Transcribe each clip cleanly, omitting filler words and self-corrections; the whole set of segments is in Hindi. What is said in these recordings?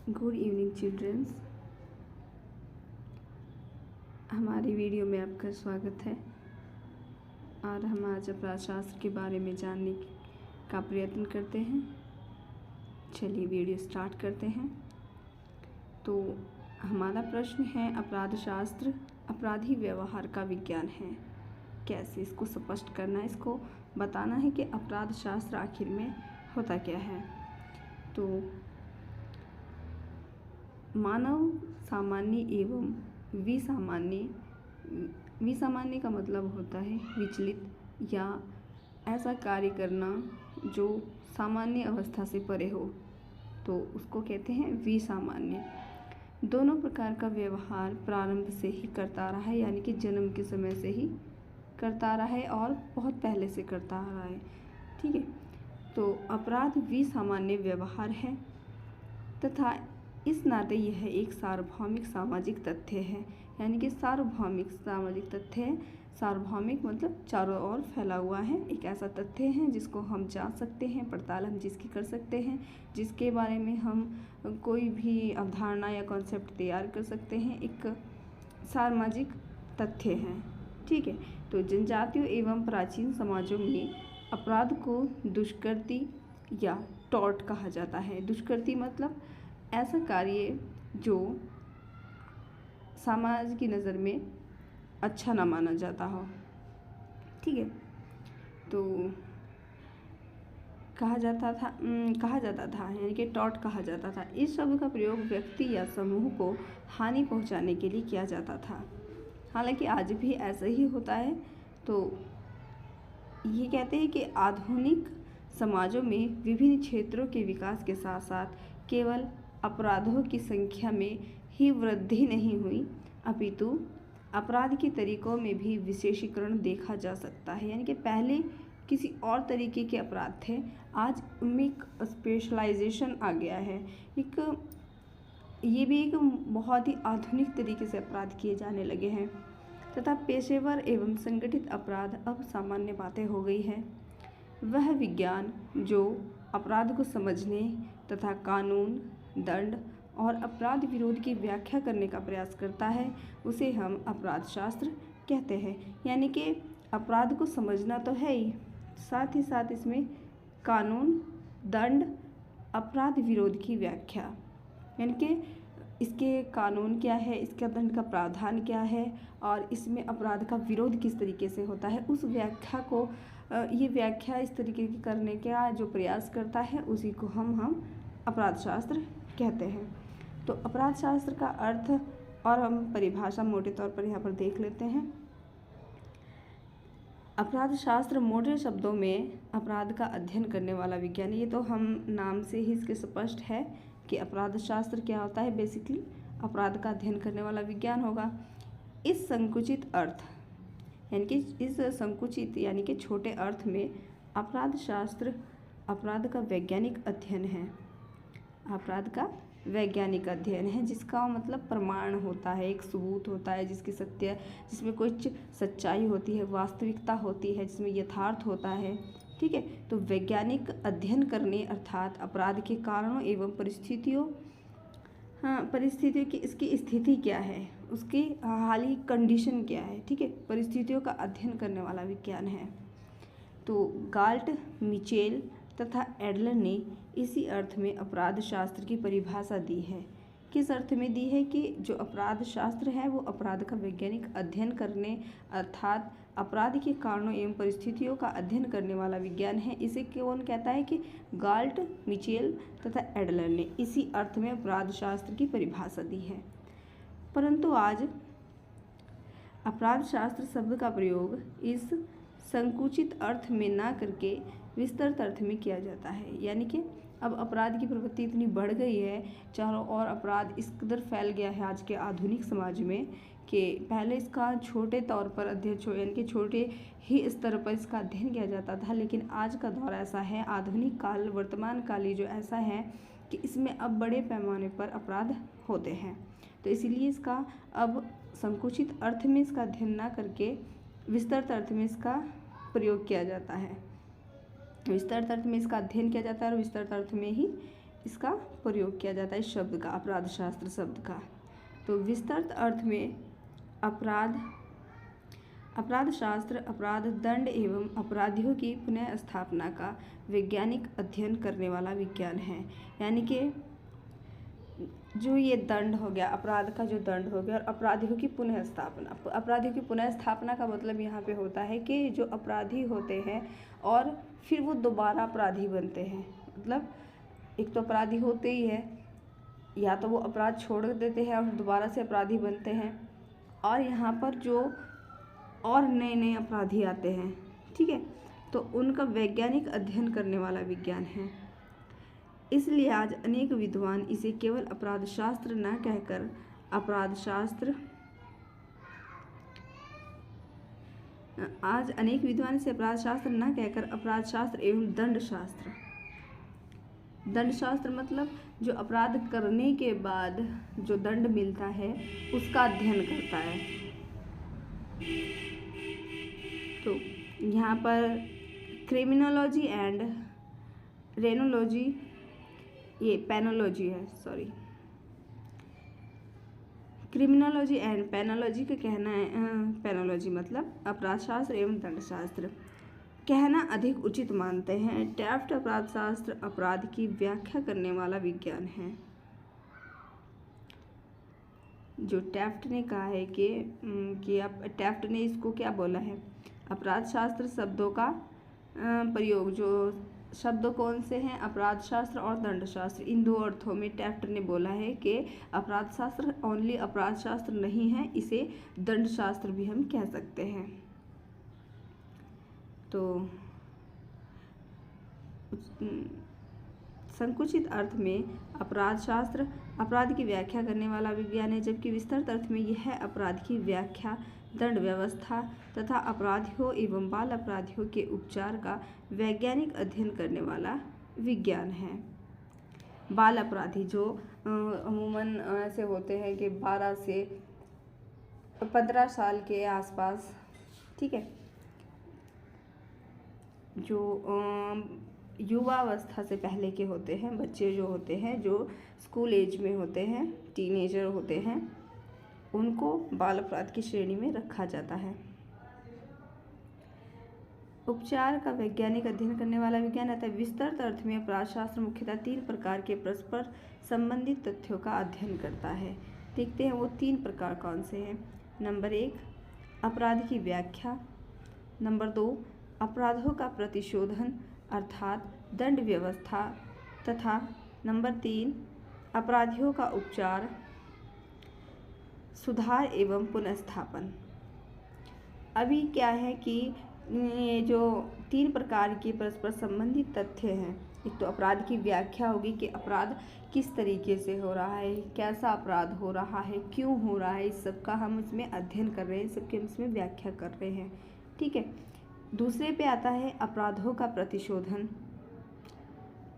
Good evening childrens. हमारी वीडियो में आपका स्वागत है और हम आज अपराध शास्त्र के बारे में जानने का प्रयत्न करते हैं। चलिए वीडियो स्टार्ट करते हैं। तो हमारा प्रश्न है, अपराध शास्त्र अपराधी व्यवहार का विज्ञान है। कैसे इसको स्पष्ट करना है, इसको बताना है कि अपराध शास्त्र आखिर में होता क्या है। तो मानव सामान्य एवं विसामान्य का मतलब होता है विचलित या ऐसा कार्य करना जो सामान्य अवस्था से परे हो, तो उसको कहते हैं विसामान्य। दोनों प्रकार का व्यवहार प्रारंभ से ही करता रहा है, यानी कि जन्म के समय से ही करता रहा है और बहुत पहले से करता रहा है। ठीक है, तो अपराध विसामान्य व्यवहार है तथा इस नाते यह एक सार्वभौमिक सामाजिक तथ्य है, यानी कि सार्वभौमिक सामाजिक तथ्य है। सार्वभौमिक मतलब चारों ओर फैला हुआ है, एक ऐसा तथ्य है जिसको हम जान सकते हैं, पड़ताल हम जिसकी कर सकते हैं, जिसके बारे में हम कोई भी अवधारणा या कॉन्सेप्ट तैयार कर सकते हैं, एक सामाजिक तथ्य है। ठीक है, तो जनजातियों एवं प्राचीन समाजों में अपराध को दुष्कृति या टॉर्ट कहा जाता है। दुष्कृति मतलब ऐसा कार्य जो समाज की नज़र में अच्छा ना माना जाता हो। ठीक है, तो कहा जाता था यानी कि टॉर्ट कहा जाता था। इस शब्द का प्रयोग व्यक्ति या समूह को हानि पहुंचाने के लिए किया जाता था। हालांकि आज भी ऐसा ही होता है। तो ये कहते हैं कि आधुनिक समाजों में विभिन्न क्षेत्रों के विकास के साथ साथ केवल अपराधों की संख्या में ही वृद्धि नहीं हुई, अपितु अपराध के तरीकों में भी विशेषीकरण देखा जा सकता है। यानी कि पहले किसी और तरीके के अपराध थे, आज उनमें एक स्पेशलाइजेशन आ गया है। ये भी एक बहुत ही आधुनिक तरीके से अपराध किए जाने लगे हैं तथा पेशेवर एवं संगठित अपराध अब सामान्य बातें हो गई है। वह विज्ञान जो अपराध को समझने तथा कानून, दंड और अपराध विरोध की व्याख्या करने का प्रयास करता है, उसे हम अपराध शास्त्र कहते हैं। यानी कि अपराध को समझना तो है ही, साथ ही साथ इसमें कानून, दंड, अपराध विरोध की व्याख्या, यानी कि इसके कानून क्या है, इसका दंड का प्रावधान क्या है और इसमें अपराध का विरोध किस तरीके से होता है, उस व्याख्या को ये व्याख्या इस तरीके की करने का जो प्रयास करता है उसी को हम अपराध शास्त्र कहते हैं। तो अपराध शास्त्र का अर्थ और हम परिभाषा मोटे तौर पर यहाँ पर देख लेते हैं। अपराध शास्त्र मोटे शब्दों में अपराध का अध्ययन करने वाला विज्ञान। ये तो हम नाम से ही इसके स्पष्ट है कि अपराध शास्त्र क्या होता है। बेसिकली अपराध का अध्ययन करने वाला विज्ञान होगा। इस संकुचित अर्थ यानी कि छोटे अर्थ में अपराध शास्त्र अपराध का वैज्ञानिक अध्ययन है। अपराध का वैज्ञानिक अध्ययन है जिसका मतलब प्रमाण होता है, एक सबूत होता है, जिसमें कुछ सच्चाई होती है, वास्तविकता होती है, जिसमें यथार्थ होता है। ठीक है, तो वैज्ञानिक अध्ययन करने अर्थात अपराध के कारणों एवं परिस्थितियों की इसकी स्थिति क्या है, उसकी हाली कंडीशन क्या है, ठीक है, परिस्थितियों का अध्ययन करने वाला विज्ञान है। तो गाल्ट, मिचेल तथा एडलर ने इसी अर्थ में अपराध शास्त्र की परिभाषा दी है। किस अर्थ में दी है कि जो अपराध शास्त्र है वो अपराध का वैज्ञानिक अध्ययन करने अर्थात अपराध के कारणों एवं परिस्थितियों का अध्ययन करने वाला विज्ञान है। इसे कौन कहता है कि गाल्ट, मिचेल तथा एडलर ने इसी अर्थ में अपराध शास्त्र की परिभाषा दी है। परंतु आज अपराध शास्त्र शब्द का प्रयोग इस संकुचित अर्थ में ना करके विस्तृत अर्थ में किया जाता है। यानी कि अब अपराध की प्रवृत्ति इतनी बढ़ गई है, चारों ओर अपराध इस कदर फैल गया है आज के आधुनिक समाज में कि पहले इसका छोटे तौर पर यानी कि छोटे ही स्तर पर इसका अध्ययन किया जाता था, लेकिन आज का दौर ऐसा है, आधुनिक काल, वर्तमान काल जो ऐसा है कि इसमें अब बड़े पैमाने पर अपराध होते हैं। तो इसीलिए इसका अब संकुचित अर्थ में इसका अध्ययन ना करके विस्तृत अर्थ में इसका प्रयोग किया जाता है, विस्तृत अर्थ में इसका अध्ययन किया जाता है और विस्तृत अर्थ में ही इसका प्रयोग किया जाता है, इस शब्द का, अपराध शास्त्र शब्द का। तो विस्तृत अर्थ में अपराध शास्त्र अपराध दंड एवं अपराधियों की पुनः स्थापना का वैज्ञानिक अध्ययन करने वाला विज्ञान है। यानी कि जो ये दंड हो गया, अपराध का जो दंड हो गया, और अपराधियों की पुनः स्थापना। अपराधियों की पुनः स्थापना का मतलब यहाँ पे होता है कि जो अपराधी होते हैं और फिर वो दोबारा अपराधी बनते हैं। मतलब एक तो अपराधी होते ही है, या तो वो अपराध छोड़ देते हैं और दोबारा से अपराधी बनते हैं, और यहाँ पर जो और नए नए अपराधी आते हैं, ठीक है, तो उनका वैज्ञानिक अध्ययन करने वाला विज्ञान है। इसलिए आज अनेक विद्वान इसे केवल अपराध शास्त्र न कहकर अपराध शास्त्र एवं दंड शास्त्र मतलब जो अपराध करने के बाद जो दंड मिलता है उसका अध्ययन करता है। तो यहाँ पर क्रिमिनोलॉजी एंड रेनोलॉजी, ये पेनोलॉजी है, सॉरी, क्रिमिनोलॉजी एंड पेनोलॉजी का कहना है, पेनोलॉजी मतलब अपराध शास्त्र एवं दंड शास्त्र कहना अधिक उचित मानते हैं। टैफ्ट अपराध शास्त्र अपराध की व्याख्या करने वाला विज्ञान है। जो टैफ्ट ने कहा है कि अब टैफ्ट ने इसको क्या बोला है, अपराध शास्त्र शब्दों का प्रयोग, जो शब्द कौन से हैं, अपराध शास्त्र और दंड शास्त्र, इन दो अर्थों में टैफ्ट ने बोला है कि अपराध शास्त्र ओनली अपराध शास्त्र नहीं है, इसे दंड शास्त्र भी हम कह सकते हैं। तो संकुचित अर्थ में अपराध शास्त्र अपराध की व्याख्या करने वाला विज्ञान है, जबकि विस्तृत अर्थ में यह अपराध की व्याख्या, दंड व्यवस्था तथा अपराधियों एवं बाल अपराधियों के उपचार का वैज्ञानिक अध्ययन करने वाला विज्ञान है। बाल अपराधी जो अमूमन ऐसे होते हैं कि 12 से 15 साल के आसपास, ठीक है, जो युवावस्था से पहले के होते हैं, बच्चे जो होते हैं, जो स्कूल एज में होते हैं, टीनेजर होते हैं, उनको बाल अपराध की श्रेणी में रखा जाता है। उपचार का वैज्ञानिक अध्ययन करने वाला विज्ञान अतः विस्तृत अर्थ में अपराध शास्त्र मुख्यतः 3 प्रकार के परस्पर संबंधित तथ्यों का अध्ययन करता है। देखते हैं वो 3 प्रकार कौन से हैं। नंबर 1, अपराध की व्याख्या। नंबर 2, अपराधों का प्रतिशोधन अर्थात दंड व्यवस्था। तथा नंबर 3, अपराधियों का उपचार, सुधार एवं पुनर्स्थापन। अभी क्या है कि ये जो 3 प्रकार के परस्पर संबंधित तथ्य हैं, एक तो अपराध की व्याख्या होगी कि अपराध किस तरीके से हो रहा है, कैसा अपराध हो रहा है, क्यों हो रहा है, इस सब का हम इसमें अध्ययन कर रहे हैं, सबकी हम इसमें व्याख्या कर रहे हैं, ठीक है। दूसरे पे आता है अपराधों का प्रतिशोधन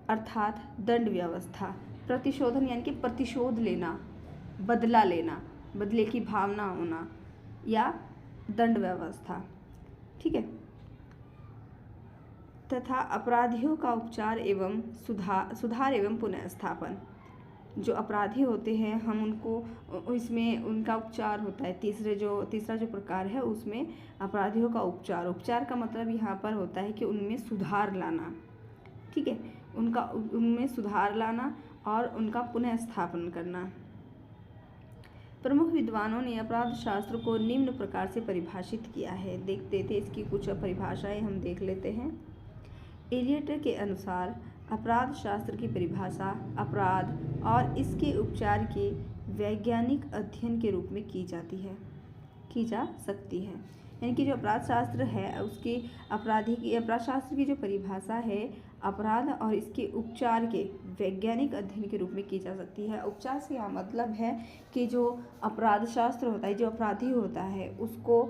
अर्थात दंड व्यवस्था। प्रतिशोधन यानी कि प्रतिशोध लेना, बदला लेना, बदले की भावना होना, या दंड व्यवस्था, ठीक है। तथा अपराधियों का उपचार एवं सुधार एवं पुनर्स्थापन। जो अपराधी होते हैं हम उनको, इसमें उनका उपचार होता है। तीसरा जो प्रकार है उसमें अपराधियों का उपचार का मतलब यहाँ पर होता है कि उनमें सुधार लाना, ठीक है, उनमें सुधार लाना और उनका पुनर्स्थापन करना। प्रमुख विद्वानों ने अपराध शास्त्र को निम्न प्रकार से परिभाषित किया है। देखते थे इसकी कुछ परिभाषाएं हम देख लेते हैं। एलियट के अनुसार अपराध शास्त्र की परिभाषा अपराध और इसके उपचार के वैज्ञानिक अध्ययन के रूप में की जा सकती है। यानी कि जो अपराध शास्त्र है उसकी अपराध शास्त्र की जो परिभाषा है अपराध और इसके उपचार के वैज्ञानिक अध्ययन के रूप में की जा सकती है। उपचार से यह मतलब है कि जो अपराध शास्त्र होता है, जो अपराधी होता है, उसको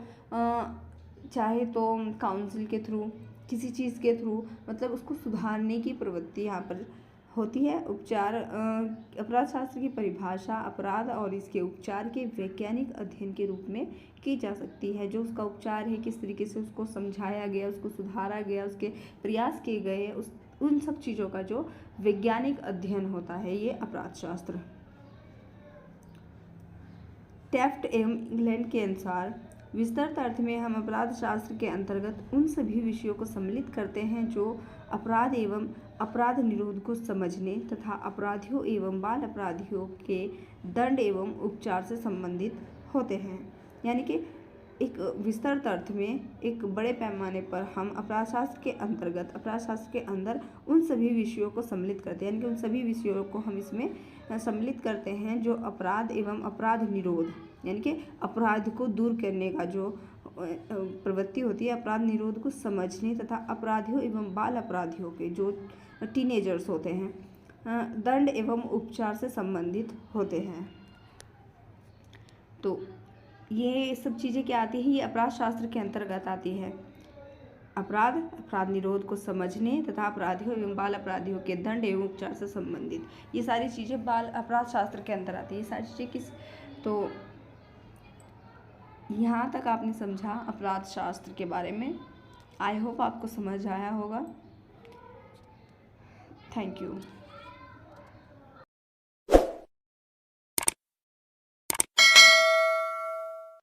चाहे तो काउंसिल के थ्रू, किसी चीज़ के थ्रू, मतलब उसको सुधारने की प्रवृत्ति यहाँ पर होती है। उपचार अपराध शास्त्र की परिभाषा अपराध और इसके उपचार के वैज्ञानिक अध्ययन के रूप में की जा सकती है। जो उसका उपचार है, किस तरीके से उसको समझाया गया, उसको सुधारा गया, उसके प्रयास किए गए, उन सब चीज़ों का जो वैज्ञानिक अध्ययन होता है ये अपराध शास्त्र। टेफ्ट एवं इंग्लैंड के अनुसार विस्तृत अर्थ में हम अपराध शास्त्र के अंतर्गत उन सभी विषयों को सम्मिलित करते हैं जो अपराध एवं अपराध निरोध को समझने तथा अपराधियों एवं बाल अपराधियों के दंड एवं उपचार से संबंधित होते हैं। यानी कि एक विस्तृत अर्थ में एक बड़े पैमाने पर हम अपराध शास्त्र के अंतर्गत अपराध शास्त्र के अंदर उन सभी विषयों को सम्मिलित करते हैं, यानी कि उन सभी विषयों को हम इसमें सम्मिलित करते हैं जो अपराध एवं अपराध निरोध यानी कि अपराध को दूर करने का जो प्रवृत्ति होती है, अपराध निरोध को समझने तथा अपराधियों एवं बाल अपराधियों के जो टीनेजर्स होते हैं दंड एवं उपचार से संबंधित होते हैं। तो ये सब चीज़ें क्या आती हैं, ये अपराध शास्त्र के अंतर्गत आती है। अपराध निरोध को समझने तथा अपराधियों एवं बाल अपराधियों के दंड एवं उपचार से संबंधित, ये सारी चीज़ें बाल अपराध शास्त्र के अंतर आती है। ये सारी चीज़ें किस, तो यहाँ तक आपने समझा अपराध शास्त्र के बारे में। आई होप आपको समझ आया होगा। Thank you.